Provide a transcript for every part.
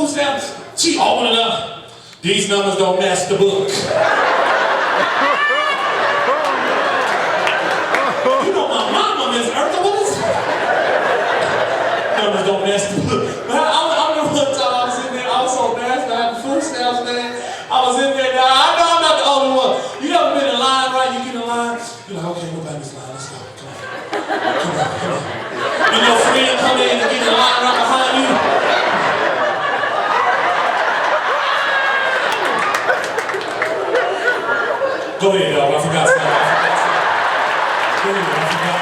stamp. She opened it up. These numbers don't match the book. You know my mama, Miss Eartha, what is numbers don't match the book. But I remember one time I was in there, I was so nasty, I had the food stamps, man. I was in there, now I know I'm not the only one. You ever been in line, right? You get in line, you're like, okay, nobody's line, let's go, come on. Come on, come on. And your friend come in and get in line right behind you. Go ahead, dog, I forgot something. Go ahead, I forgot.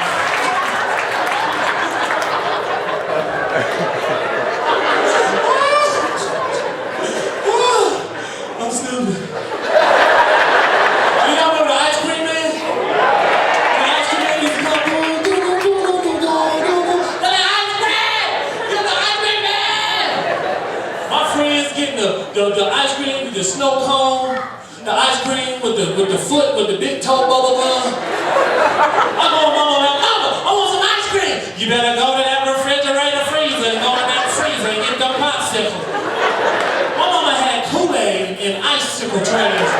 I'm stupid. You know remember the ice cream man? The ice cream man used to come, the ice cream! Get the ice cream man! My friends getting the ice cream with the snow cone, the ice cream with the foot, with the big toe bubble gum. I go to mama like, mama, I want some ice cream. You better go to that refrigerator freezer and go in that freezer and get the popsicle. My mama had Kool-Aid in icicle trays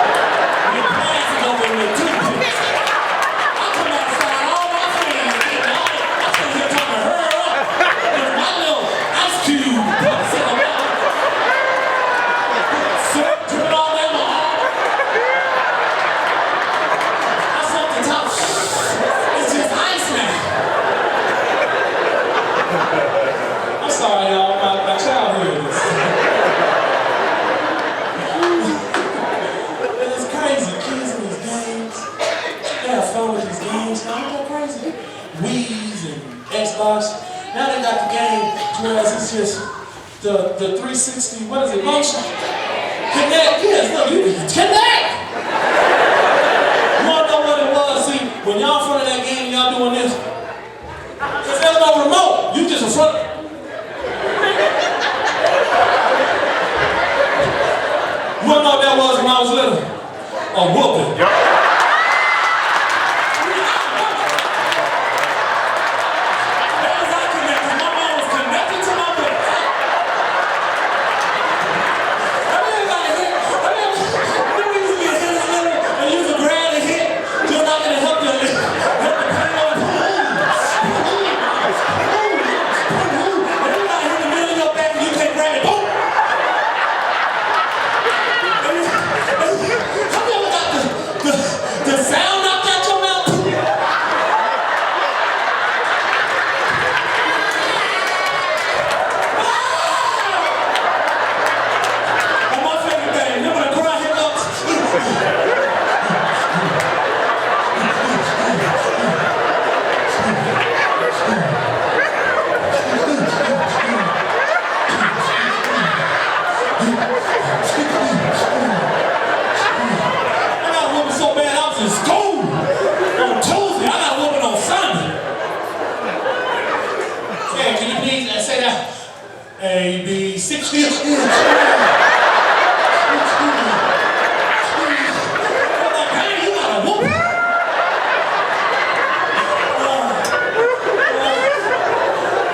with glasses over with toothpicks. I come outside, all my friends getting all it. I'm sitting here trying to hurry up with my little ice cube popsicle. Dripping all down my arm. I sucked the top. It's just ice now. I'm sorry, y'all. My childhood is. It's crazy. Kids in these games. They have fun with these games. Now, ain't that crazy? Wii's and Xbox. Now they got the game, whereas it's just the 360, what is it, motion? Connect, yes, look, you can connect! You wanna know what it was? See, when y'all in front of that game, y'all doing this. Because there's no remote, you just in front. You wanna know what that was when I was little? A whooping. Yep. The sound knocked out your mouth. And my favorite thing, remember the cry hiccups? So bad, I was in school on Tuesday. I got a whooping on Sunday. Yeah, can you please say that? A, B, 6, 5. I'm like, man, you got a whooping.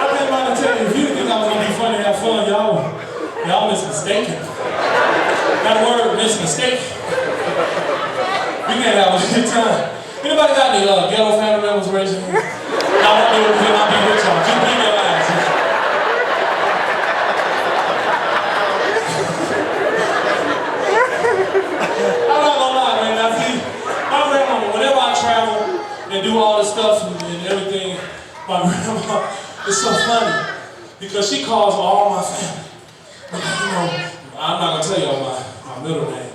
I came out to tell you, if you think I was going to be funny and have fun, y'all mistaken. That word, mistake. We can't have a good time. Anybody got any ghetto family members raising hands? I won't do it because I'll be with y'all. Keep in your eyes. I'm not gonna lie, man. Now, see, my grandmama, whenever I travel and do all this stuff and everything, my grandma is so funny because she calls all my family. You know, I'm not gonna tell y'all my middle name.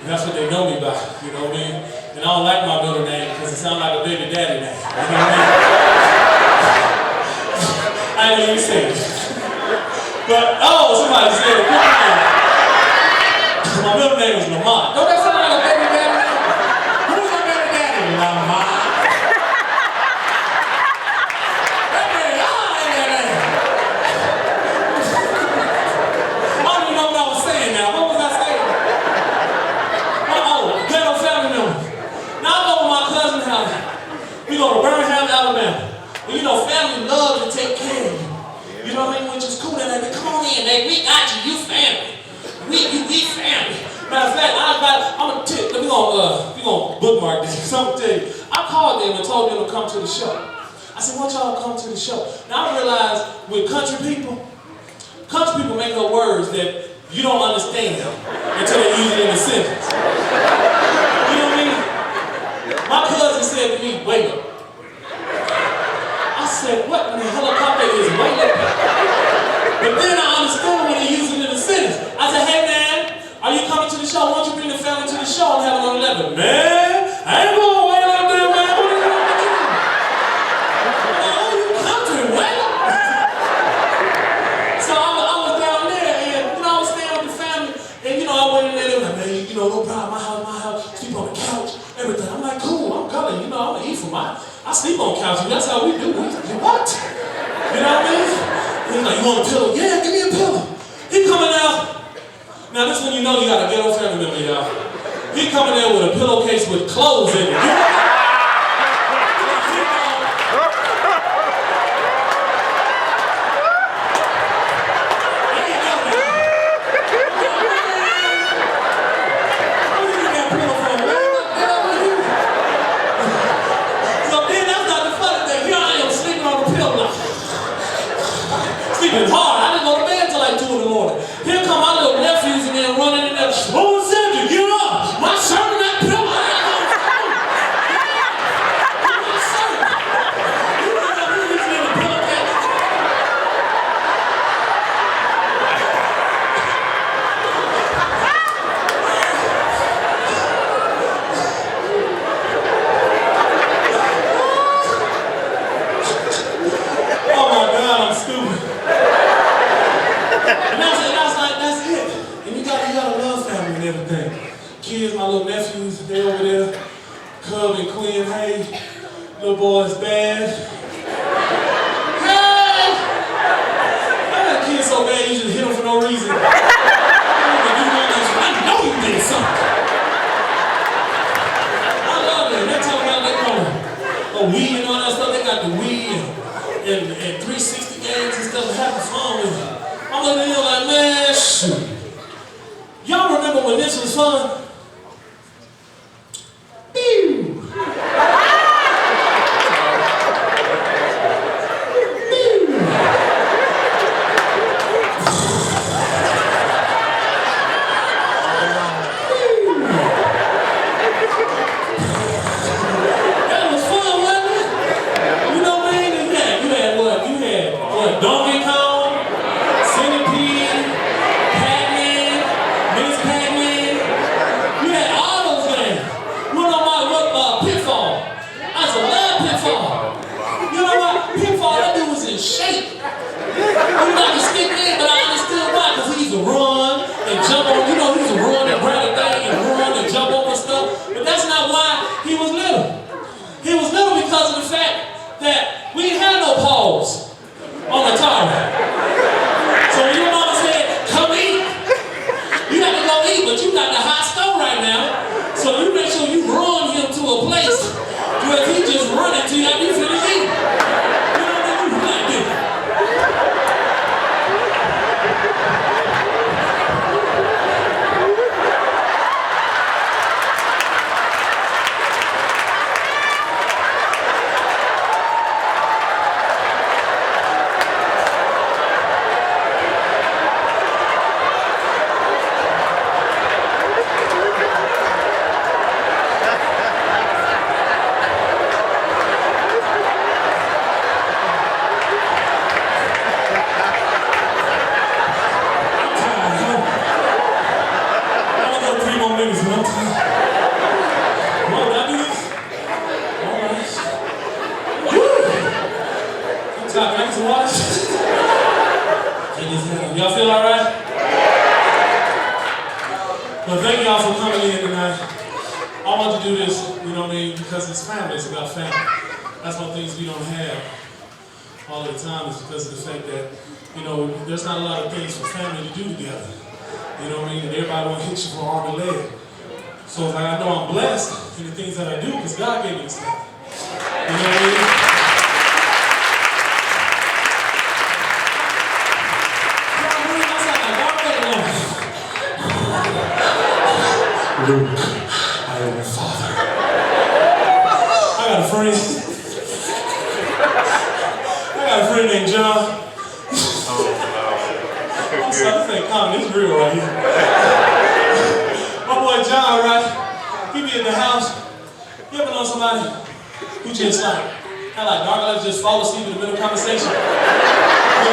That's what they know me by, you know what I mean? And I don't like my middle name because it sounds like a baby daddy name. You know what I mean? I ain't even say it. But, oh, somebody said it. My middle name is Lamont. Don't that sound like a baby daddy name? Who's my baby daddy? Lamont. That man, y'all ain't that name. I don't even know what I was saying now. What was I saying? Ghetto family members. Now I go to my cousin's house. We go to Birmingham, Alabama. Well, you know, family loves to take care of you. You know what I mean? Which is cool. And they come on in, we got you, you family. Matter of fact, we gonna bookmark this. So I'm gonna tell you, I called them and told them to come to the show. I said, why don't y'all come to the show? Now I realized with country people make up words that you don't understand until they use it in a sentence. You know what I mean? My cousin said to me, wait up. I said, what in the helicopter is wait up? But then I understood when they use it in a sentence. I said, hey man, are you coming to the show? Why don't you bring the family to the show and have it on 11? Man, I ain't gonna wait up there, man. What are you gonna do? Oh, you country, wait up. So I was down there and, I was staying with the family and, I went in there and like, man, no problem, my house, sleep on the couch, everything. I'm like, cool, I'm coming, I'm gonna eat from I sleep on couches, that's how we do it. What? You know what I mean? He's like, you want a pillow? Yeah, give me a pillow. He coming out. Now this when you know you got a ghetto family member, y'all. He coming there with a pillowcase with clothes in it. Sleeping hard. I didn't go to bed till like 2 in the morning. Here come my little nephews and they're running in there. What was that? Get up! My shirt and that pillow. My shirt. You know who's in the pillowcase? Oh my God, I'm stupid. And that's it. And you gotta love family and everything. Kids, my little nephews, they over there. Cub and Quinn, hey. Little boy's bad. Hey! I got a kid so bad you just hit him for no reason. I know you did something. I love them. They're talking about a Wii and all that stuff. They got the Wii and 360 games and stuff, having fun with it. I'm looking at him like, man, shoot. Y'all remember when this was fun? Pew! That was fun, wasn't it? You know what I mean? You had what? You had what? Donkey Kong? Centipede, Pac-Man, Miss Pac-Man. You had all those games. You know what? Pitfall. I used to love Pitfall. You know what? Pitfall, that dude was in shape. He was like a stick man, but I understood why, because he used to run and jump on, he used to run and grab a thing and run and jump over stuff. But that's not why he was little. He was little because of the fact that we didn't have no pause on Atari. So when your mama said, come eat, you got to go eat, but you got the hot stove right now. So you make sure you run him to a place where he just running to you after you finish eating. You know what I mean? You like this. Y'all feel all right? Well, thank y'all for coming in tonight. I want to do this, because it's family. It's about family. That's one of the things we don't have all the time is because of the fact that, there's not a lot of things for family to do together. You know what I mean? And everybody want to hit you for arm and leg. So like, I know I'm blessed in the things that I do because God gave me this stuff. You know what I mean? Luke, I am your father. I got a friend named John. I'm sorry, this ain't comedy, this is real right here. My boy John, right? He be in the house. You ever know somebody who just like dark, just fall asleep in the middle of conversation? When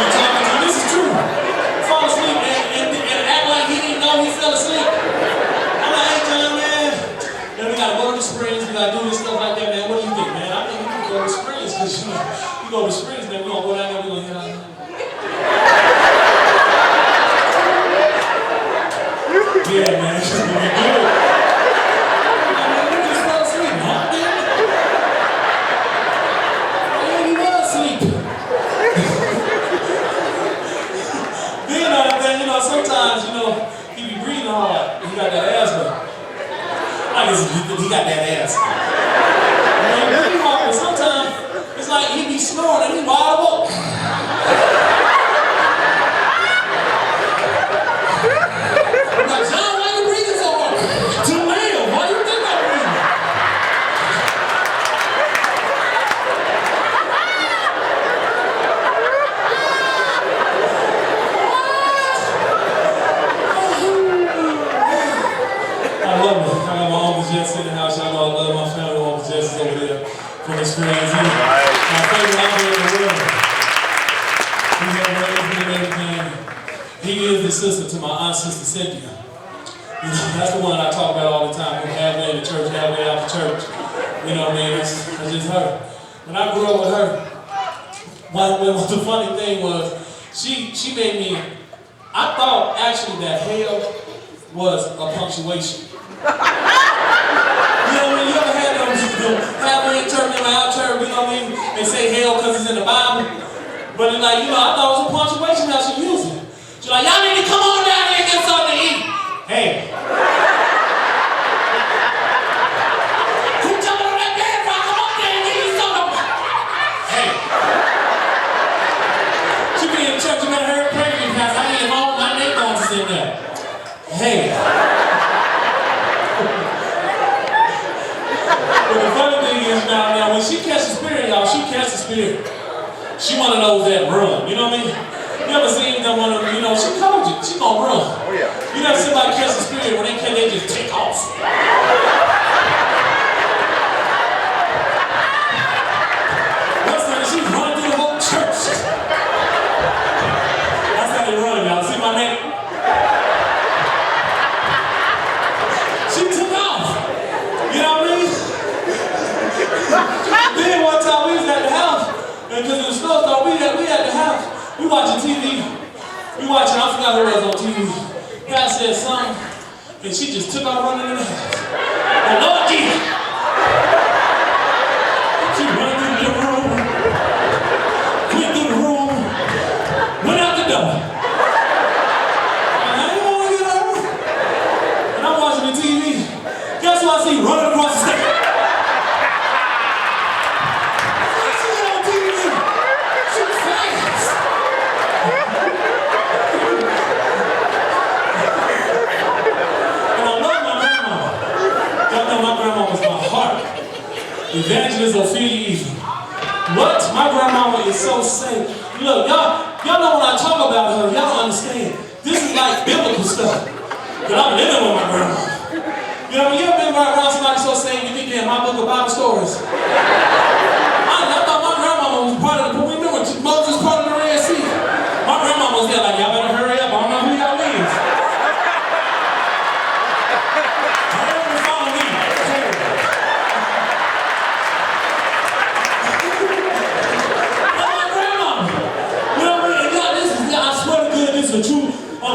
you're talking to him, this is true. Fall asleep and act like he didn't know he fell asleep. I'm like, hey John, man. Then we gotta go to the Springs, we gotta do this stuff like that, man. What do you think, man? I think we can go to the Springs, because you go to the Springs, man, we're gonna go down there, we're gonna hit out. Yeah, man, it's gonna be good. You just fell asleep, huh, man? Yeah, he was asleep. Then, sometimes, he be breathing hard. He got that asthma. I guess he got that asthma. He breathe hard, but sometimes it's like he be snoring and he wide awake. John, why you breathing so hard? To live. Why you think I'm breathing? I love it. I got my Uncle Jess in the house. Y'all know I love my family. Uncle Jess is over there from his friends. He's my favorite uncle in the world. He's over everything. He is the sister to my aunt, Sister Cynthia. That's the one I talk about all the time. Halfway in the church, halfway out the church. You know what I mean? That's just her. When I grew up with her, the funny thing was, she made me, I thought actually that hell was a punctuation. When you ever had them halfway in church and out church, you know what I mean? They say hell because it's in the Bible. But it's like, I thought it was a punctuation how she used it. She's like, y'all need to come on down here and get something to eat. Hey. Who jumping on that bed? Come on there and give you something. Hey. She be in church, you better hurry pray for me, Pastor. I need home, my name bones is in there. Hey. But the funny thing is now, when she catches spirit, y'all, she catches spirit. She one of those that run, you know what I mean? You ever seen that one of them, she told you, she gonna run. Oh yeah. You never see somebody catch the spirit, when they catch, they just take off. What's that? She's running through the whole church. That's how they run, y'all. See my neck? She took off. You know what I mean? Then one time we was at the house, and because it was snowstorm, we at the house. We watching TV. I forgot who was on TV. God said something, and she just took off running in the house. The Lord Jesus. She ran through the room, went through the room, went out the door. And I didn't want to get over. And I'm watching the TV. Guess what I see running across the stage? Evangelist Ophelia Eason. What? My grandmama is so safe. Look, y'all know when I talk about her, y'all understand. This is like biblical stuff. But I'm living with my grandma. You ever been around somebody so safe you think they're in my book of Bible stories? I thought my grandmama was part of the, remember Moses part of the Red Sea? My grandmama was there like, y'all better hurry up, I don't know who y'all is.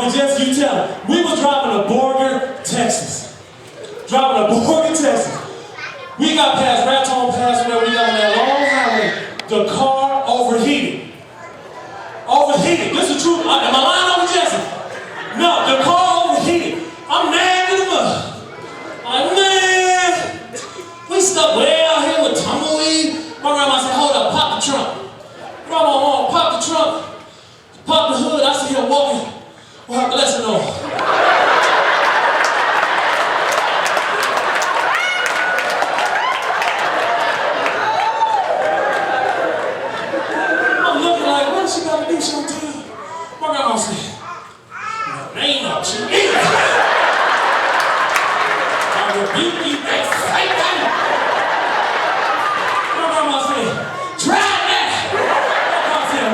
Just you tell it. We was driving to Borger, Texas. We got past Raton Pass where we got on that long highway. The car overheated. This is true. Am I lying over Jesse? No, the car overheated. I'm mad to the mud. I'm like, man, we stuck way out here with tumbleweed. My grandma said, hold up, pop the trunk. Grandma, pop the trunk. Pop the hood. I see her walking. Well, her blessing on. Jesus. I rebuke you, that Satan. My grandma said, try that. My grandma said,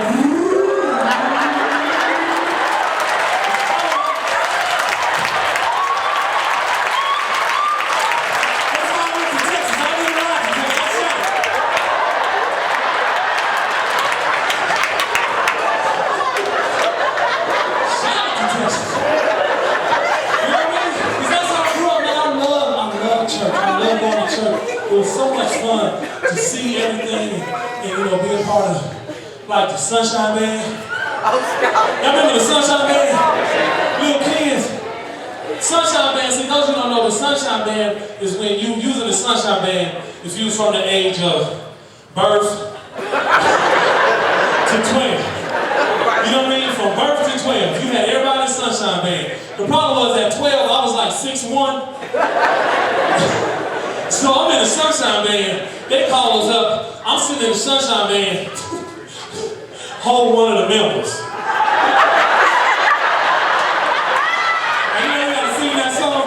it was so much fun to see everything and be a part of like the Sunshine Band. Y'all remember the Sunshine Band? Little kids. Sunshine Band, see those who don't know the Sunshine Band is when you using the Sunshine Band if you was from the age of birth to 12. You know what I mean? From birth to 12. You had everybody in the Sunshine Band. The problem was at 12 I was like 6'1". So I'm in the Sunshine Band, they call us up, I'm sitting in the Sunshine Band, hold one of the members. And you gotta sing that song?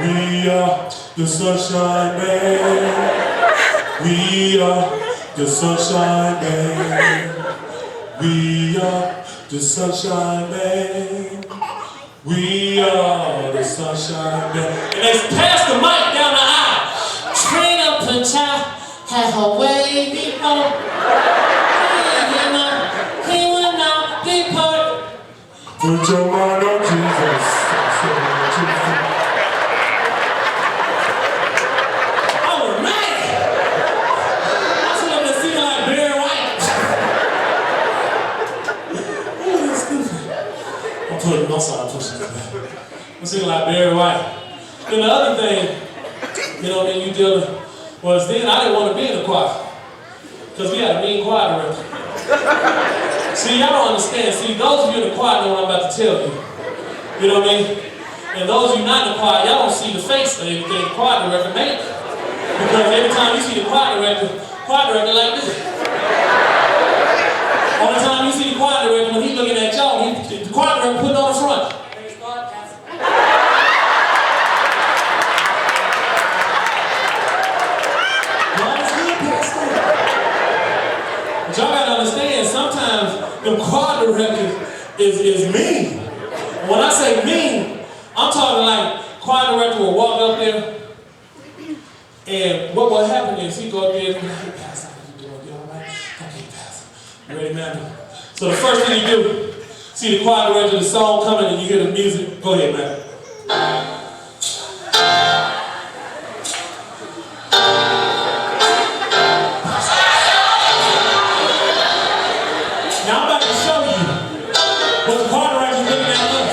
We are the Sunshine Band, we are the Sunshine Band, we are the Sunshine Band, we are the Sunshine Band. And they pass the mic down the aisle. Train up a child, have a way before. He will not depart. Put your mind on Jesus. I was mad. I should have been singing like Barry White. Oh, that's stupid. I'm pushing it. I'm singing like Barry White. Then the other thing, you dealing was then I didn't want to be in the choir because we had a mean choir director. See, y'all don't understand. See, those of you in the choir know what I'm about to tell you. You know what I mean? And those of you not in the choir, y'all don't see the face of anything the choir director make. Because every time you see the choir director like this. Only time you see the choir director when he's looking at y'all, the choir director putting on the front. But y'all gotta understand, sometimes the choir director is mean. When I say mean, I'm talking like choir director will walk up there, and what will happen is he go up there and be like, hey, Pastor, how you doing? You all right? Okay, Pastor. You ready, man? So the first thing you do, see the choir director, the song coming, and you hear the music. Go ahead, man. Now I'm about to show you what the choir director is looking at us.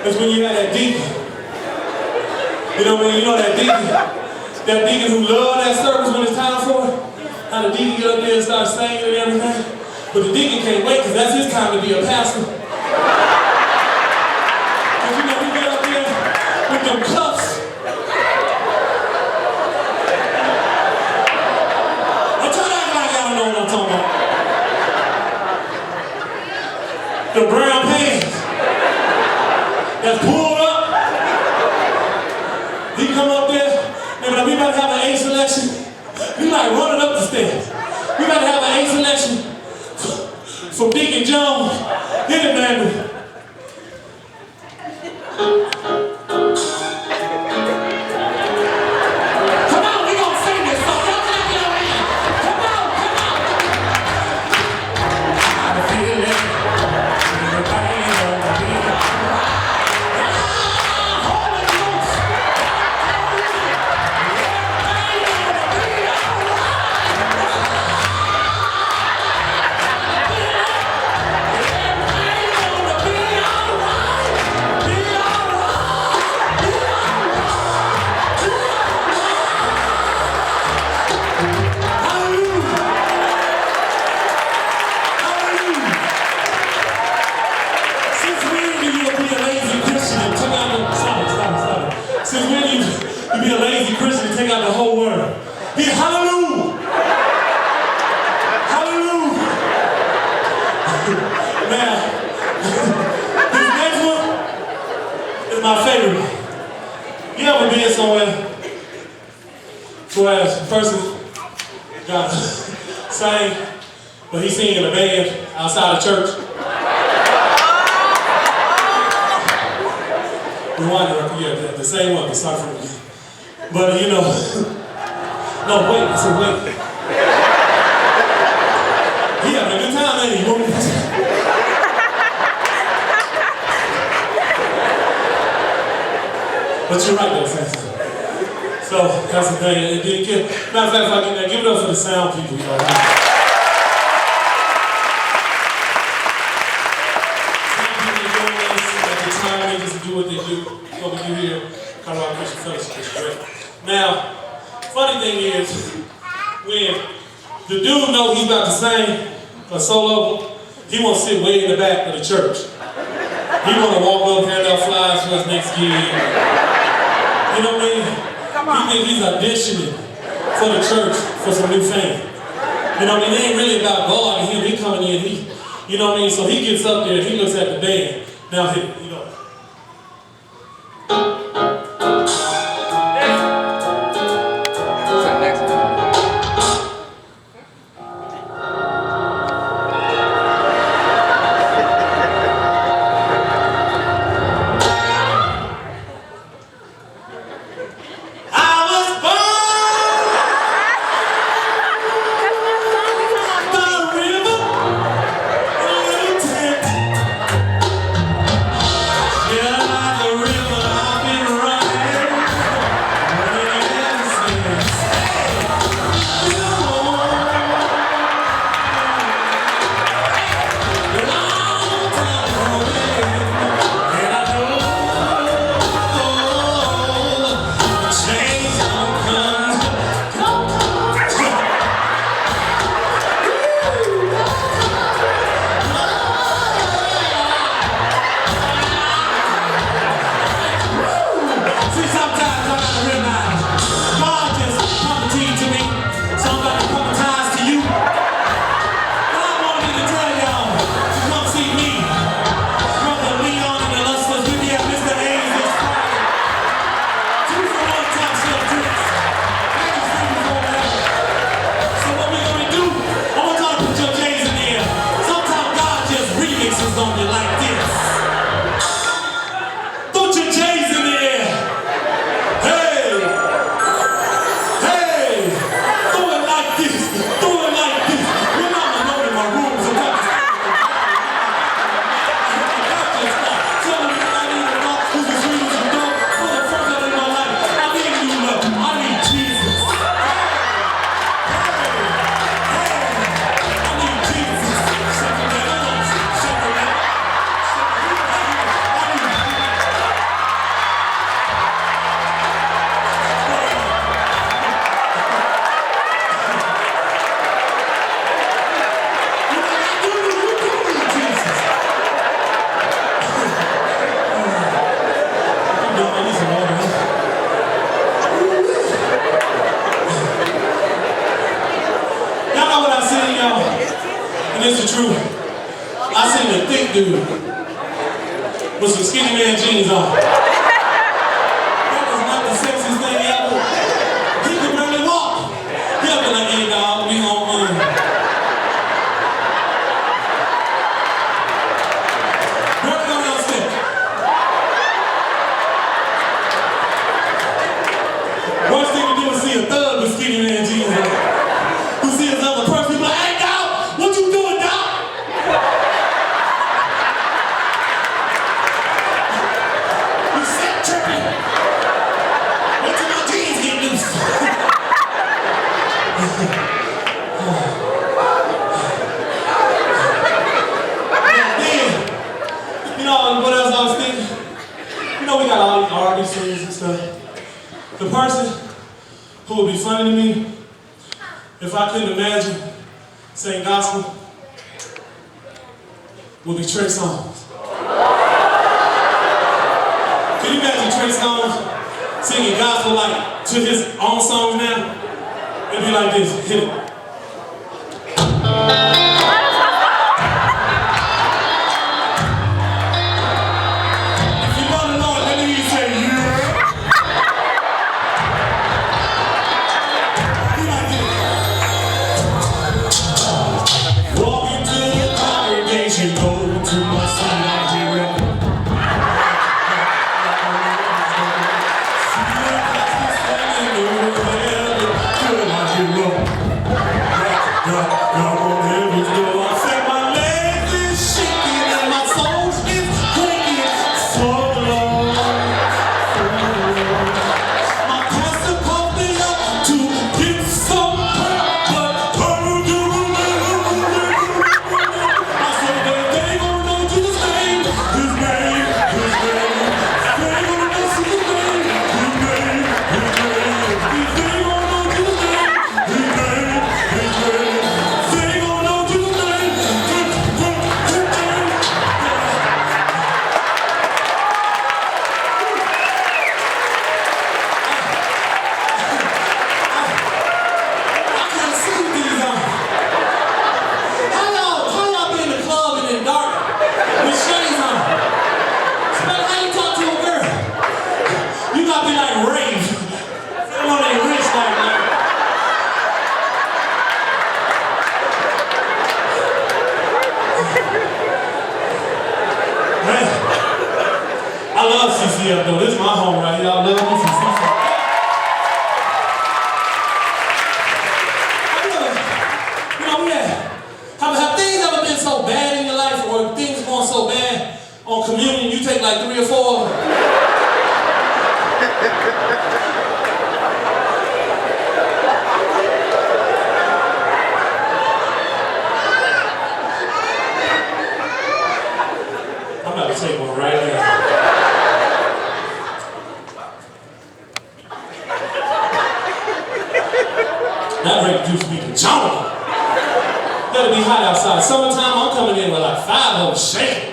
Is when you had that deacon. You know when you know that deacon? That deacon who loved that service when it's time for it? How the deacon get up there and start singing and everything? But the deacon can't wait because that's his time to be a pastor. that's pulled up. He come up there, man, we about to have an A selection. We like running up the stairs. We about to have an A selection from Deacon Jones. Hit it, man. Come on, we gonna sing this song. Y'all clap your hands. Come on, come on. I feel it. Everybody gonna be Since when you be a lazy Christian and take out the whole word? Be hallelujah! Hallelujah! Man, this next one is my favorite. You ever been somewhere where a person got sang, but he singing in a band outside of church? The one, yeah, the same one, the song from me. But you know, no, wait, I said wait. He having a good time, ain't he? But you're right though, Samson. So that's the thing. It didn't get, matter of fact, if I get that, give it up for the sound people, you know. Do what they do, what we do here, Colorado Christian Fellowship is great. Now, funny thing is, when the dude knows he's about to sing a solo, he won't sit way in the back of the church. He want to walk up, hand out flyers for his next gig. You know what I mean? He think he's auditioning for the church for some new fame. You know what I mean? It ain't really about God and him. He coming in, you know what I mean? So he gets up there and he looks at the band. Now, you know. This is the truth. I seen a thick dude with some skinny man jeans on. That was not the sexiest thing ever. He could barely walk. He'll be like, hey dog, we home. Barely go downstairs. Worst thing to do is see a thug with skinny man jeans on. Who see his other person, be like, hey dog, what you doing, dog? You set tripping. Wait till my jeans get loose. Then, you know what else I was thinking? You know we got all these R&B singers and stuff. The person who would be funny to me if I couldn't imagine saying gospel would be Trey Songz. Can you imagine Trey Songz singing gospel like to his own songs now? It'd be like this, hit it. If you want to know it, let me hear you say, yeah. Be like this. Walk into the congregation, go to my seat out here. I love CCF though. This is my home right here. I love me some CCF. Have things ever been so bad in your life, or things going so bad on communion, you take like 3 or 4? I'm about to take one right now. That grape juice be the jungle. Gotta be hot outside. Summertime, I'm coming in with like 5 of them shaking.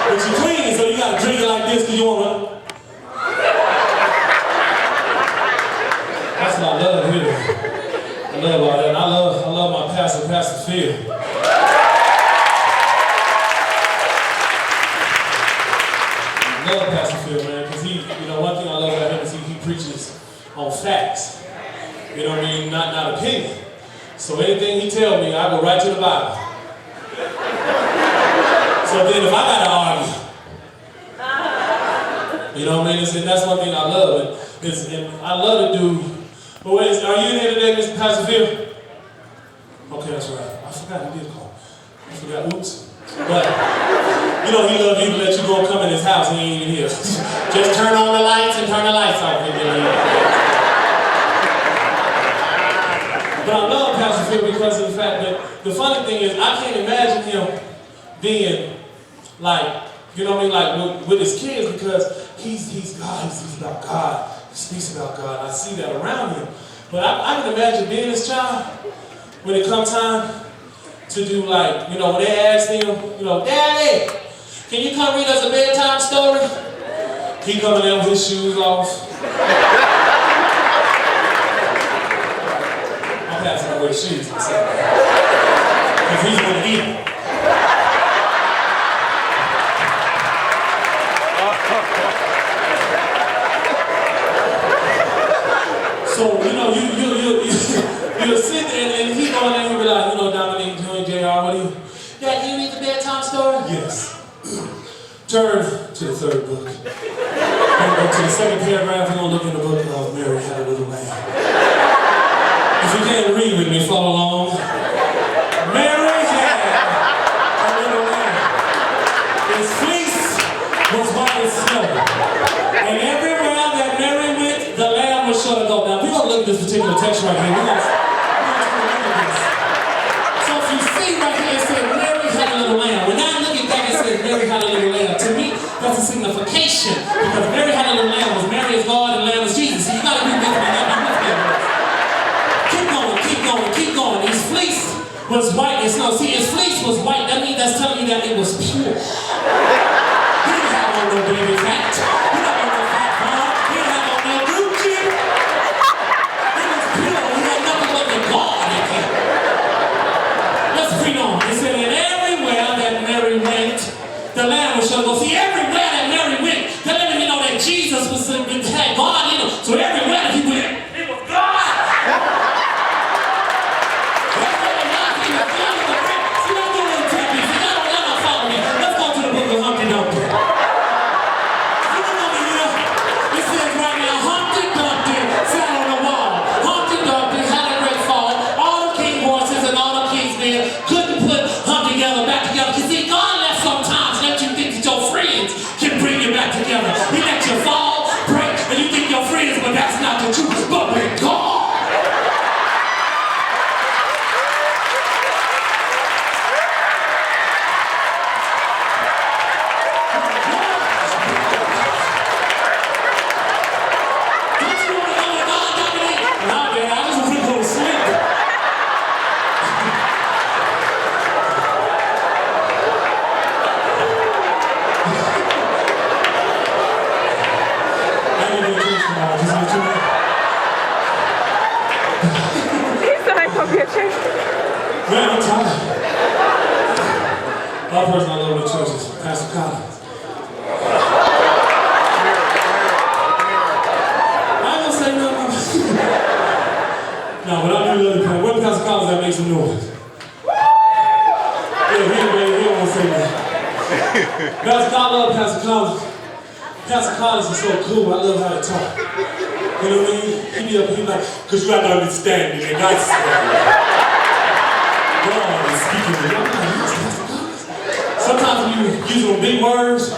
But you're clean, so you gotta drink it like this because you wanna. That's what I love here. I love all that. And I love my pastor, Pastor Phil. I love Pastor Phil, man, because he, you know, one thing I love about him is he preaches on facts. You know what I mean? Not opinion. So anything he tells me, I go right to the Bible. So then if I gotta argue, you know what I mean? And that's one thing I love. And I love to do. But wait, are you in here today, Mr. Pastor Phil? Okay, that's right. I forgot he did call. I forgot. Oops. But you know he loves you to let you go come in his house and he ain't even here. Just turn on the lights and turn the lights off. But I love Pastor Phil because of the fact that the funny thing is I can't imagine him being like, you know what I mean, like with his kids, because he's God, he's about God, he speaks about God. I see that around him. But I can imagine being his child when it comes time to do, like, you know, when they ask him, you know, Daddy, can you come read us a bedtime story? He coming in with his shoes off. I'm passing wear shoes on Sunday. Because he's going to eat them. So, you know, you'll sit there and he's going in and be like, you know, Dominique, JR, what do you? Dad, do you read the bedtime story? Yes. Turn to the third book. We're going to go to the second paragraph. We're going to look in the book of Mary Had a Little Lamb. If you can't read with me, follow along. Mary had a little lamb. Its fleece was white as snow. And everywhere that Mary went, the lamb was sure to go. Now, we're going to look at this particular text right here. We're going to look at this. So if you see right here, it says Mary had a little lamb. When I look at that, it says Mary had a little lamb. To me, that's a signification. Because Mary had a little lamb was Mary is God and lamb is Jesus. So you got to be with me. You got to be with me. Keep going. His fleece was white as snow. See, his fleece was white. That means that's telling me that it was pure. He didn't have on no baby fat. He didn't have on no fat farm. He didn't have on no Gucci. He was pure. He had nothing but the God in him. Let's read on. It said, and everywhere that Mary went, the lamb was sure to go. See, everywhere that Mary went, they're letting me know that Jesus had God in him. So everywhere he went, it was God. He let you fall, break, and you think your friends, but that's not the truth. But with God. Don't you want to go with God, Dominique? Nah, man, I just want to go to sleep. Man, I'm tired. One person I love in the church is Pastor Collins. I ain't gonna say nothing. No, but I do love the Pastor. What Pastor Collins that makes some noise? Yeah, he don't want to say that. Pastor, I love Pastor Collins. Pastor Collins is so cool. I love how he talk. You know what I mean? He be up here like, because you have to understand me, and God's God is speaking to you. Sometimes when you use them big words,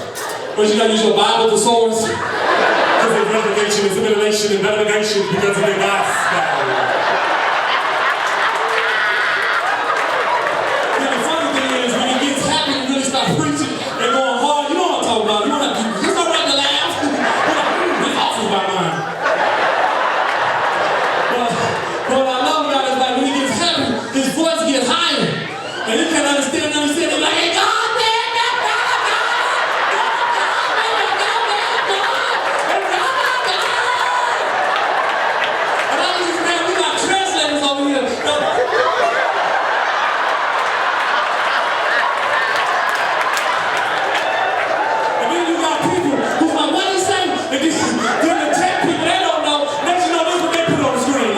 but you gotta use your Bible thesaurus, because of revelation, assimilation, and navigation because of the gospel. And the funny thing is, when it gets happy, you really start preaching and going hard. You know what I'm talking about. You don't have to. It's all right to laugh. It's awful by mine. But what I love about it is like when he gets happy, his voice gets higher. And you can't understand him. He's like, hey, God, man, God. And all these men, we got translators over here. And then you got people who's like, what do you say? And then the tech people, they don't know. Next you know, this is what they put on the screen.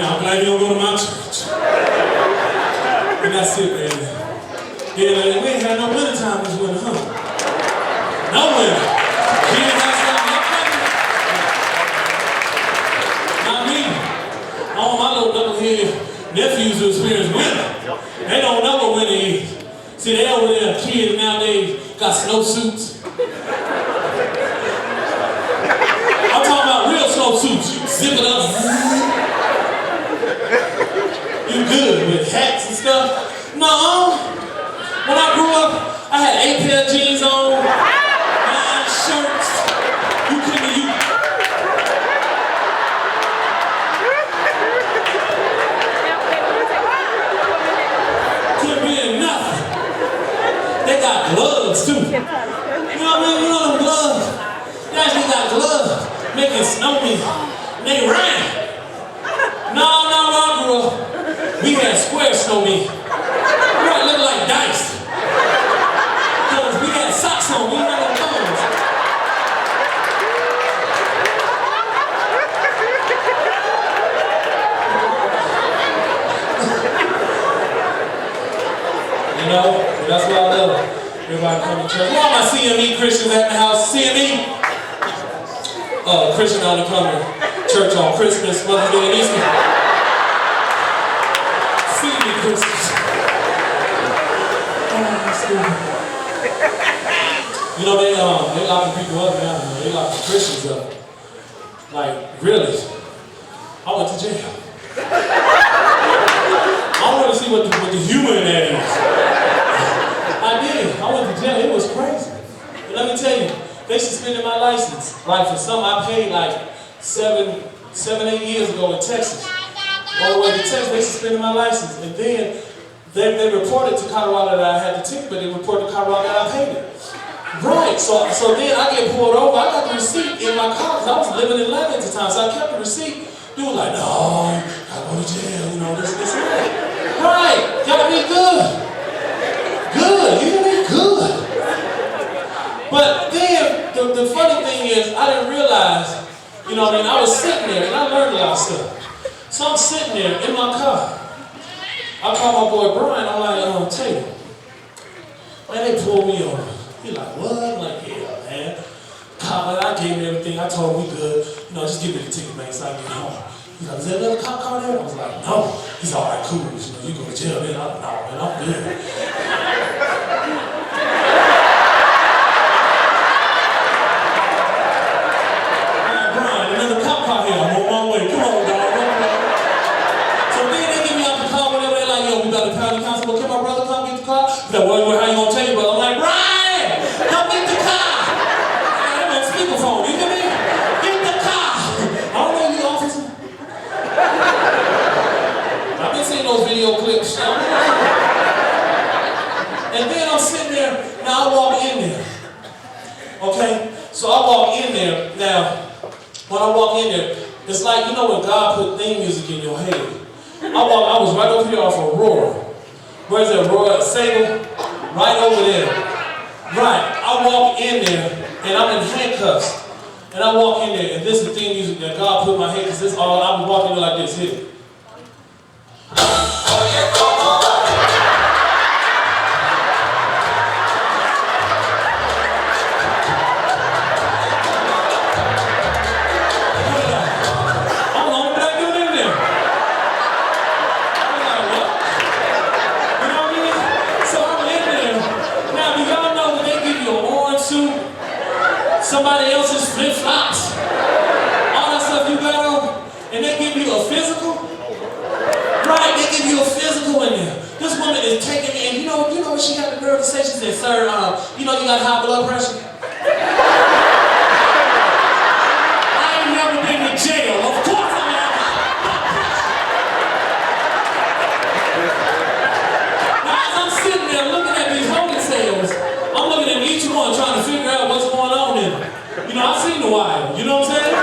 I'm glad you don't go to my church. And that's it, man. Yeah, we ain't had no winter time this winter, huh? No winter. Kids outside, not me. All my little knucklehead nephews who experience winter, they don't know what winter is. See, they over there, kids nowadays got snowsuits. I'm talking about real snowsuits. zip it up. You good with hats and stuff? No. When I grew up, I had 8 pair of jeans on, 9 shirts. You couldn't use. Couldn't be enough. They got gloves too. You know what I mean? You know them gloves? They actually got gloves. Make it snow me. They ran. No, when I grew up, we had square snow me. Right, look like dice. Because we had socks on, we had no clothes. You know, that's what I love. Everybody come to church. Who are my CME Christians at the house? CME? Christian only come to church on Christmas, Mother's Day, and Easter. CME Christians. You know, they locking people up now. They locking Christians up. Like, really? I went to jail. I want to see what the humor in that is. I did. I went to jail. It was crazy. But let me tell you, they suspended my license. Like for some, I paid like 7, 8 years ago in Texas. All the way to Texas, they suspended my license. And then they reported to Colorado that I had the ticket, but they reported to Colorado that I paid it. Right, so then I get pulled over. I got the receipt in my car because I was living in Atlanta at the time, so I kept the receipt. Dude was like, no, I go to jail, you know, this, and that. Right, gotta be good. Good, you can be good. But then, the funny thing is, I didn't realize, you know what I mean, I was sitting there and I learned a lot of stuff. So I'm sitting there in my car. I call my boy Brian, I'm like, Taylor, man, they pulled me over. He like, what? I'm like, yeah, man. Cop, I gave him everything. I told him we good. You know, just give me the ticket, man, so I can get home. He's like, is there another cop car there? I was like, no. He's all right, cool. You know, you go to jail, man. I'm like, no, man, I'm good. All right, Brian, another cop car here. I'm on my way. Come on, dog. So then they give me out the car, whatever. They're like, yo, we got a county constable. Can my brother come get the car? He's like, well, how you gonna tell your brother? I'm like, Brian, come get the car. I'm on speakerphone. You hear me? Get the car. I don't know you, officer. I've been seeing those video clips. And then I'm sitting there. Now I walk in there. Okay? So I walk in there. Now, when I walk in there, it's like, you know when God put theme music in your head. I was right over here off of Aurora. Where's that, Aurora? Sable? Right over there. Right. I walk in there, and I'm in handcuffs. And I walk in there, and this is the theme music that God put in my head, because this all, I was walking in like this here. Somebody else's flip-flops, all that stuff you got on, and they give you a physical. Right, they give you a physical in there. This woman is taking me, and you know what she got the nerve to say? She said, sir, you know you got high blood pressure? I ain't never been to jail. Of course I'm not. Now as I'm sitting there looking at these holy cells, I'm looking at each one trying to figure out what's going on in them. You know, I've seen The Wire. You know what I'm saying?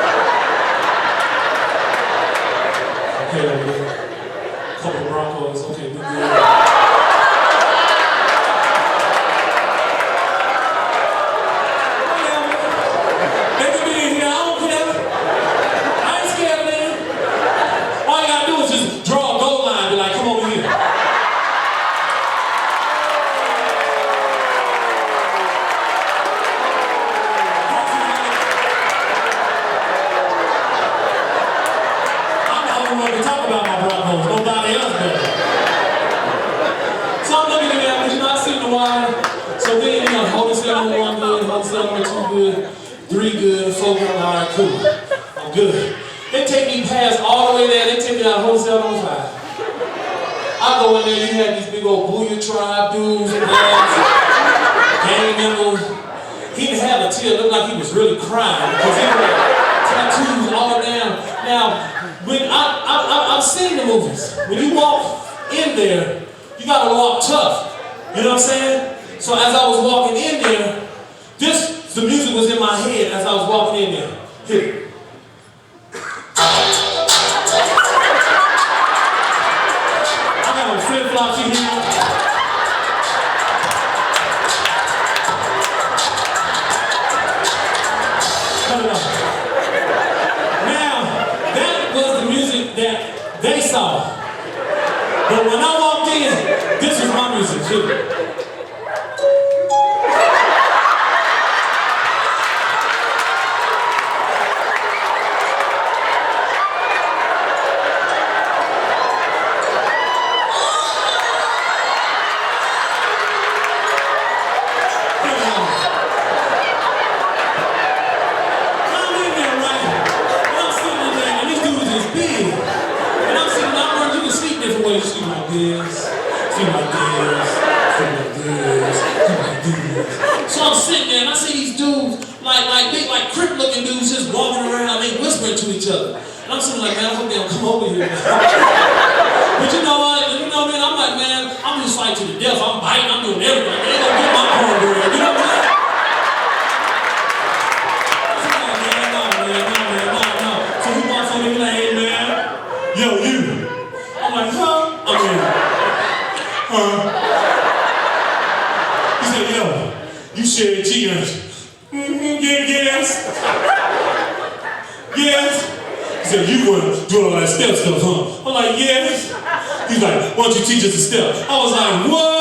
Okay, we're good. Couple of Broncos. Okay, we're good. They could be in here. I don't care. I ain't scared of them. All you gotta do is just draw a goal line and be like, come over here. To talk about my Broncos, nobody else does. So I'm looking at that, but you know, I seen The Wire. So then, you know, hold this number 1 good, hold this number 2 good, 3 good, 4 good, all right, cool. I'm good. They take take me past all the way there. They take me out of Hotel on 5. I go in there, you had these big old Booyah Tribe dudes and gang members. He didn't have a tear, looked like he was really crying because he had tattoos all down. Now, when I've seen the movies. When you walk in there, you gotta walk tough. You know what I'm saying? So as I was walking in there, the music was in my head as I was walking in there. Here. Flip-flops in here. Now, that was the music that they saw. But when I walked in, this was my music too. So I'm sitting there and I see these dudes, like big, like crip looking dudes just walking around, they whispering to each other. And I'm sitting like, man, I hope they don't come over here. But you know what, man, I'm like, man, I'm just fighting to the death. I'm biting, I'm doing everything. They ain't gonna get my cornbread, you know what I'm saying? No. So he walks over and like, hey man, yo, you. I'm like, huh? I'm like, huh? He said, yo, you shared G-Energy. Yes. He said, you were doing all that step stuff, huh? I'm like, yes. He's like, why don't you teach us a step? I was like, what?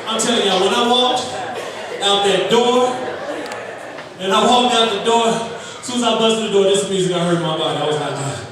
I'm telling y'all, when I walked out that door, and I walked out the door, as soon as I busted the door, this music I heard in my body. I was like, that.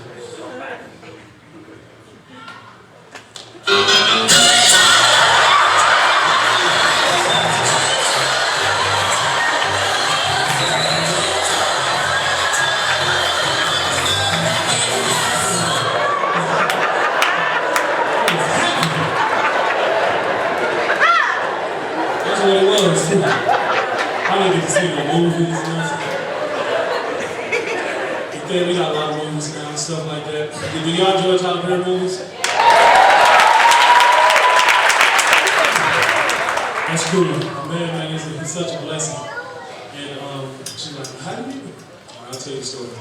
What it was. I didn't get to see the movies, you know. But then we got a lot of movies now and stuff like that. Do y'all enjoy Tyler Perry movies? That's cool. Man, he's such a blessing. And she's like, how do you do it? I'll tell you the story. I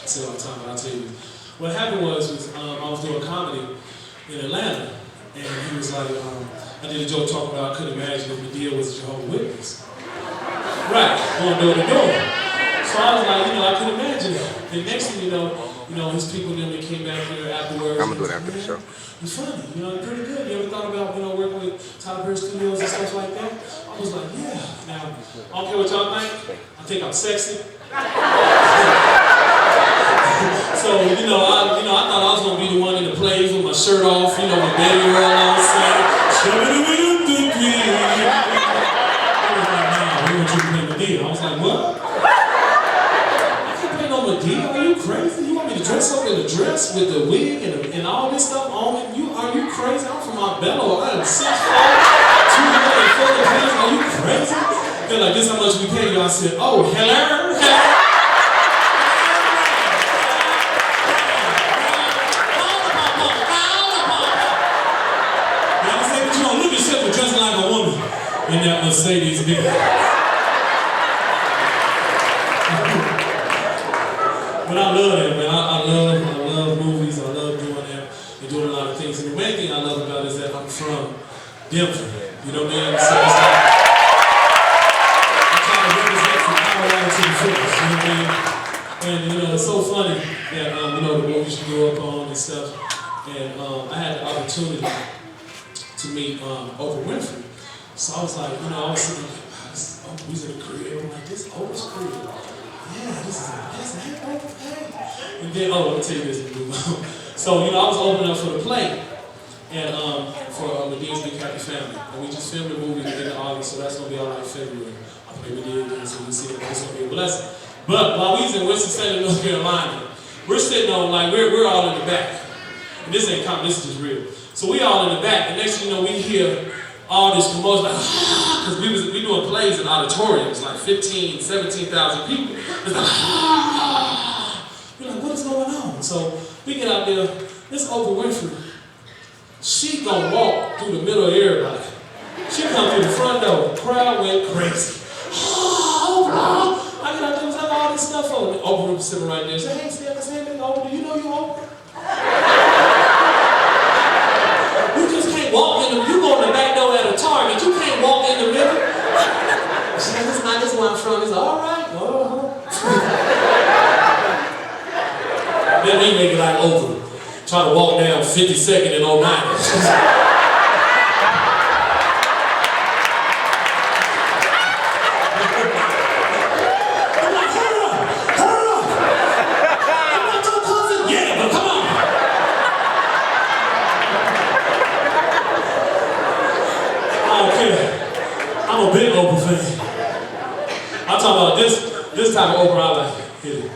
say it all the time, but I'll tell you. What happened was I was doing comedy in Atlanta, and he was like, I did a joke talking about I couldn't imagine if the deal was a Jehovah's Witness. Right, going door to door. So I was like, I couldn't imagine it. The next thing you know, his people and them, they came back here afterwards. I'm gonna do it after the show. It's funny, pretty good. You ever thought about, working with Tyler Perry Studios and stuff like that? I was like, yeah. Now, I don't care what y'all think I'm sexy. So, I thought I was gonna be the one in the plays with my shirt off, with Betty Earl on set. I was like, nah, we want you to play Medea. I was like, what? I can't play no Medea. Are you crazy? You want me to dress up in a dress with the wig and all this stuff on it? Are you crazy? I'm from Marbella. I am 6'4", 240 pounds. Are you crazy? They're like, this is how much we pay you. I said, oh, hello. Dressing like a woman in that Mercedes Benz. But I love it, man. I love movies. I love doing that and doing a lot of things. things. And the main thing I love about it is that I'm from Denver. You know what I mean? So it's like, I'm trying to represent from Colorado to the Philippines. You know what I mean? And you know, it's so funny that you know, the movies you grew up on and stuff. And I had the opportunity to meet Oprah Winfrey. So I was like, you know, I was sitting there, wow, this is Oprah. We was in the crib. I'm like, this Oprah's crib. Yeah, this is Oprah. Hey. And then, let me tell you this. So, you know, I was opening up for the play. And for the Dean's Big Happy Family. And we just filmed the movie in August, so that's going to be out in February. I think we did it, so we see it. It's going to be a blessing. But while we was in Winston-Salem, North Carolina, we're sitting on, like, we're all in the back. And this ain't comedy, this is just real. So we all in the back, and next thing you know, we hear all this commotion, like, because we doing plays in auditoriums, like 15, 17,000 people. It's like, we're like, what is going on? So we get out there, this Oprah Winfrey, she gonna walk through the middle of everybody. She come through the front door, the crowd went crazy. Oprah! I get out there, was like all this stuff on me. Oprah was sitting right there, say, hey, say, Oprah, do you know you Oprah? You just can't walk in the, you go in the back door at a Target, you can't walk in the middle. She said, this is not this where I'm from. He's like, all right, Then they make it like Oprah, try to walk down 52nd and 09. I'm a big Oprah fan. I'm talking about this type of Oprah I like. Hit it.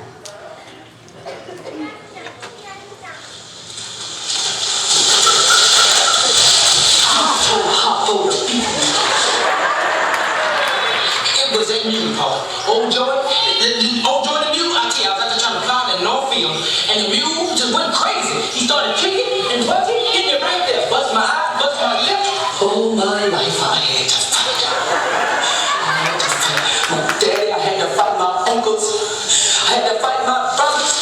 It was in you, Paul. Old Joy the mule, I tell you, I was out there trying to plow in Northfield, and the mule just went crazy. He started kicking and buzzing, hitting it right there. Bust my eyes, bust my lip. All my life I had to fight. My daddy, I had to fight my uncles. I had to fight my brothers.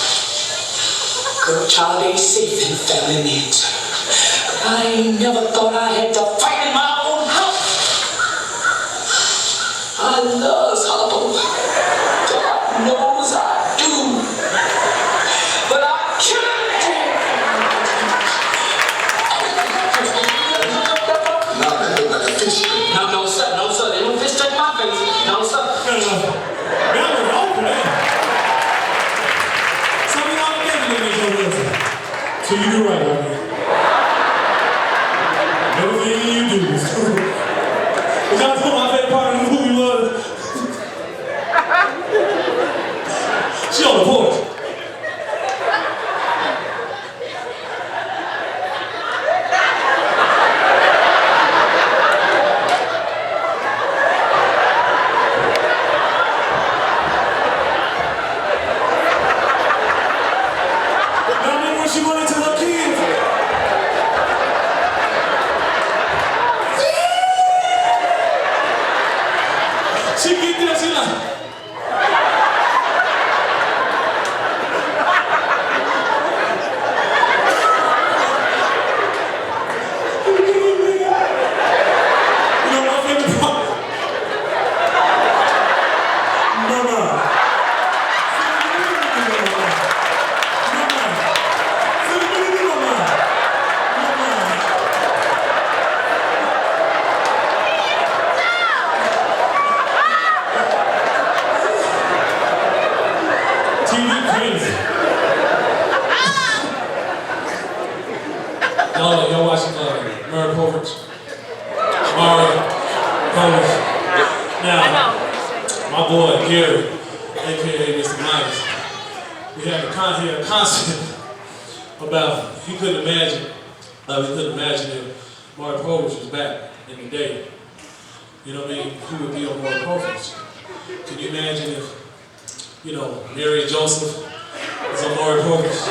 Girl, child ain't safe in family names. I never thought I had to fight in my own house. I love Hollow. God knows I do. But I can't. No, sir. They don't fish straight in my face. No, sir. That was Oprah. Some of y'all never listen. So you do right, okay? Everything you do is true. But y'all know my favorite part of the movie was she on the porch. She went into her kids. She get there, she like. You know my favorite part? Mama. Y'all watching Mary Povich? Now, my boy Gary, aka Mr. Myers, we had a concept about he couldn't imagine if Mary Povich was back in the day. You know what I mean? Who would be on Mary Povich? Can you imagine if, you know, Mary and Joseph was on Mary Povich?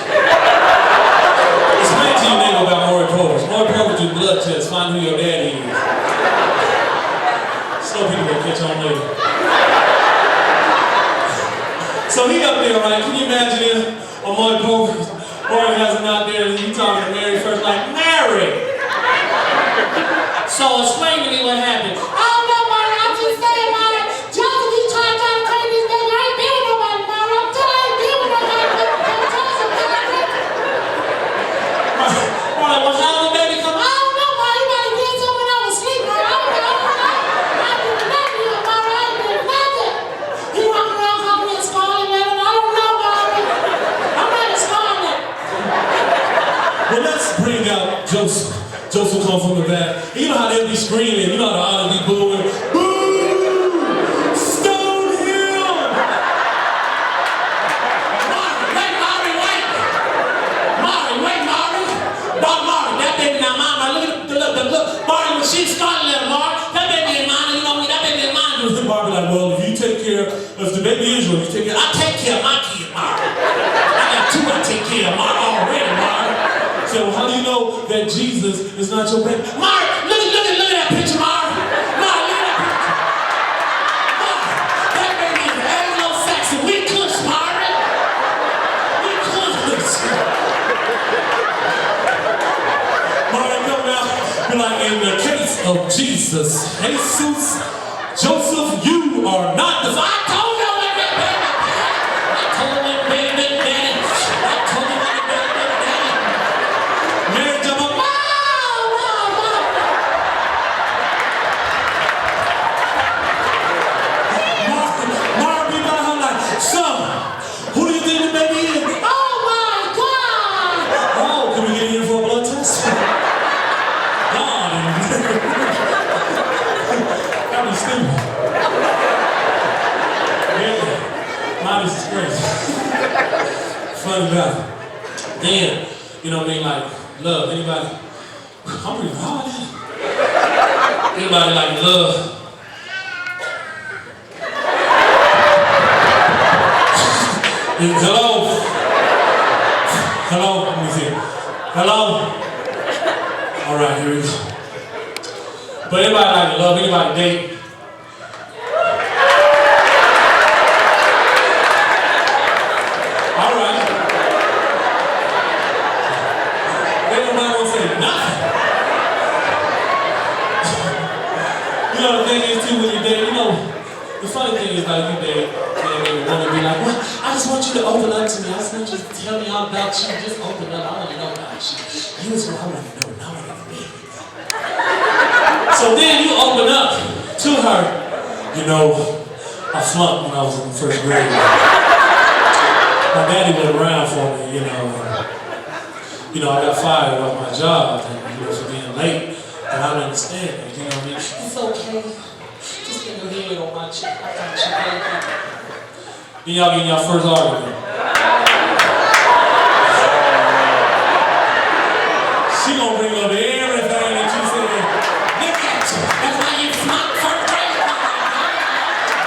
Explain to you nigga about Maury Povich. Maury Povich do blood tests, find who your daddy is. Some people will catch on later. So he up there, right? Can you imagine if on Maury Povich, Maury has him out there and he talking to Mary first like, Mary! So explain to me what happened. I don't know, Mara. I'm just saying, Mara. Joseph, he's trying to claim this baby. I ain't been with nobody, Mara. I'm telling you, I ain't been with nobody. I'm Joseph, Marley, well, how the baby come I don't know, Mara. He might have did something when I was asleep, Mara. I don't know. I did nothing, Mara. I ain't did nothing. He walking around calling me a scarlet letter. I don't know, Mara. I'm not a scarlet. Well, let's bring out Joseph. Joseph come from the back. You know how they be screaming. You know how the audience be booing. Boo! Stone him! Mari, wait! That baby now, Mari, look. Mari, when she started little Mari, that baby in mine, you know me, that baby in mine. Mari like, well, if you take care, if the baby is real, you take care. I take care of my kid, Mari. I got two I take care of, Mari, already, Mari. So how do you know that Jesus is not your baby? Mari, look at that picture, Mari. Mari, look at that picture. Mari, that baby is Anglo-Saxon. We cuss, Mari. We cuss. Mari, come out. You're like, in the case of Jesus, Jesus, Joseph, you are not the. I told you what that baby. I told you what baby daddy. I told you what baby daddy. Mary jump up. Mara be by her like, son, who do you think the baby is? Oh, my God. Oh, can we get in for a blood test? God. That was stupid. Yeah, mine is crazy. Funny about it. Then, you know what I mean, like, love, anybody? I'm pretty hard. Anybody like love? Hello, let me see. Hello? All right, here we go. But anybody like love, anybody date? All right. Ain't nobody gonna say nothing. You know the thing is too when you date, you know, the funny thing is like you date, and a woman be like, well, I just want you to open up to me. I just want you to tell me all about you. Just open up. I want to know about you. You is what I want to know. I want to be. So then you open up to her. You know, I flunked when I was in the first grade. My daddy went around for me, you know. I got fired off my job and, for being late. And I don't understand it, you know what I mean? It's okay. Just get your head on my cheek. I got you, baby. Then y'all get in y'all first argument. She gonna bring up everything that you said. Look at you. That's why you smart first grade.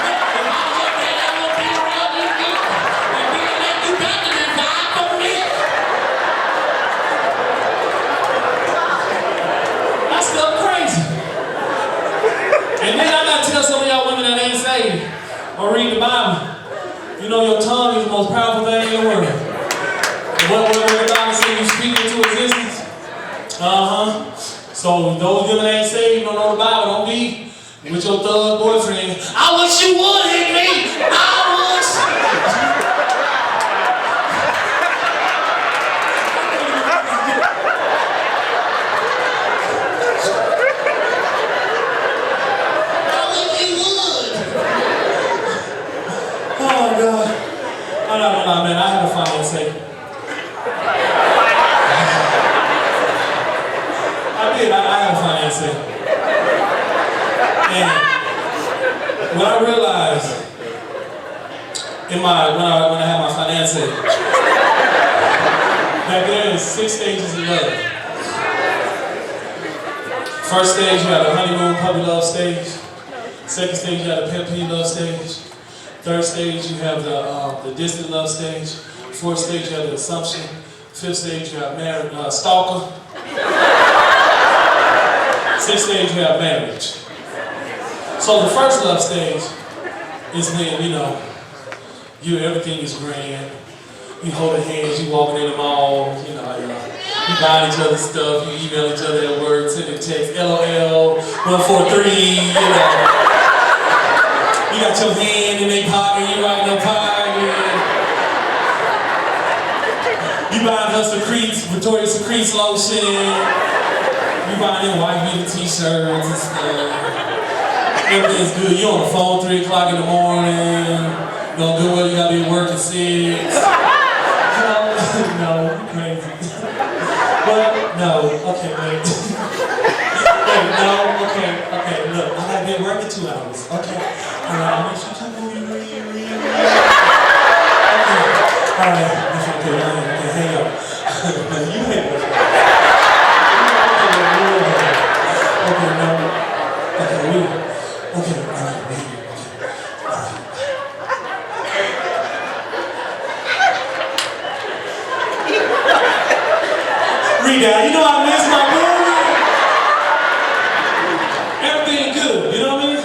If I was your dad, I would be around you again. And we didn't let you back in that vibe for me. That's still crazy. And then I gotta tell some of y'all women that ain't saved or read the Bible. You know your tongue is the most powerful thing in the world. And what the Bible says you speak into existence? So those women that ain't saved, you don't know the Bible, don't be with your thug boyfriend. I wish you would hit me. I wish. Oh God. Oh, man, I had a fiance. I had a fiance. And what I realized when I had my fiance, that there is 6 stages of love. First stage, you have the honeymoon puppy love stage. Second stage, you have the pet peeve love stage. Third stage, you have the distant love stage. Fourth stage, you have the assumption. Fifth stage, you have married stalker. Sixth stage, you have marriage. So the first love stage is when, everything is grand. You holding hands, you walking in the mall, you buying each other stuff, you email each other at work, sending text, LOL, 143, you know. You got your hand in their pocket, you right in their pocket. You buying her Secretes, Victoria's Secrets lotion. You buying them white beater t-shirts and stuff. Everything's good. You on the phone 3 o'clock in the morning. No good well, you gotta be at work at 6. No, you crazy. But no, okay, wait. Wait, no, okay, look, I gotta be at work in 2 hours. Okay. Alright, make sure you read. Okay. Alright, okay, hang up. You hang up. Okay, no. Okay, we. Okay, alright, wait. Read out. You know I miss my movie. Everything good, you know what I mean?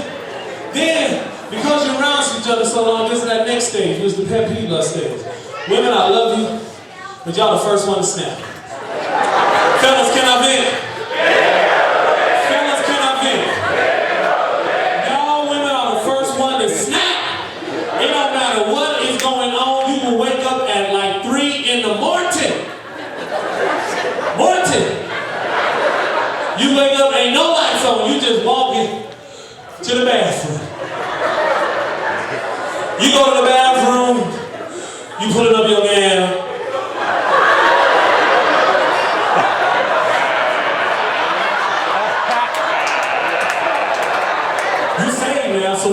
Then, because you're around each other so long, this is that next stage, which is the pet peeve love stage. Women, I love you, but y'all the first one to snap. Fellas, can I vent? Fellas, can I vent? Y'all women are the first one to snap. It don't matter what is going on, you will wake up at like 3 in the morning. You wake up, ain't no lights on, you just walking to the bathroom. You go to the bathroom, you pulling up your man. You saved now, so